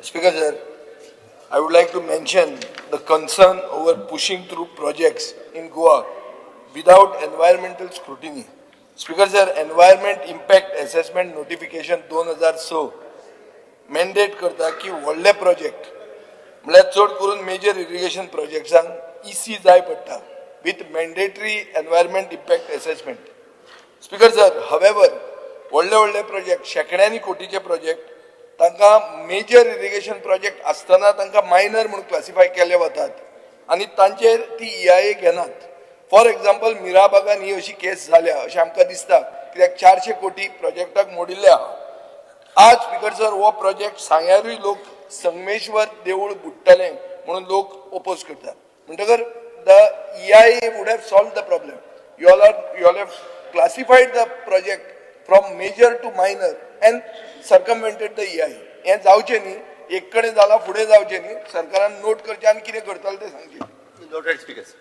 Speaker sir, I would like to mention the concern over pushing through projects in Goa without environmental scrutiny. Speaker sir, environment impact assessment notification 2006 mandate करता की व्हडले project म्हळ्यार चड करून major irrigation प्रोजेक्ट्सांक EC जाय पडटा with mandatory environment impact assessment. Speaker sir, however, व्हडले project शेकड्यांनी कोटीचे प्रोजेक्ट तांकां मेजर इरिगेशन प्रोजेक्ट आसतना तांकां मायनर म्हणून क्लासिफाय केले वतात आनी तांचेर ती EIA घेनात. फॉर एग्जाम्पल मिराबागान ही अशी केस जाल्या अशें आमकां दिसता कित्याक 400 कोटी प्रोजेक्टाक मोडिल्ले आहा. आज स्पीकर सर हो प्रोजेक्ट सांग्यारूय लोक संगमेश्वर देवूळ बुडटले म्हणून लोक ओपोज करतात. म्हणटकर the EIA would have solved the problem. You all have classified the project from major to minor and circumvented the EIA. हे जावचे न्ही, एक कडेन जाला फुडें जावचे न्ही, सरकारान नोट करचे आनी कितें करतले ते सांगचे. Noted, speakers.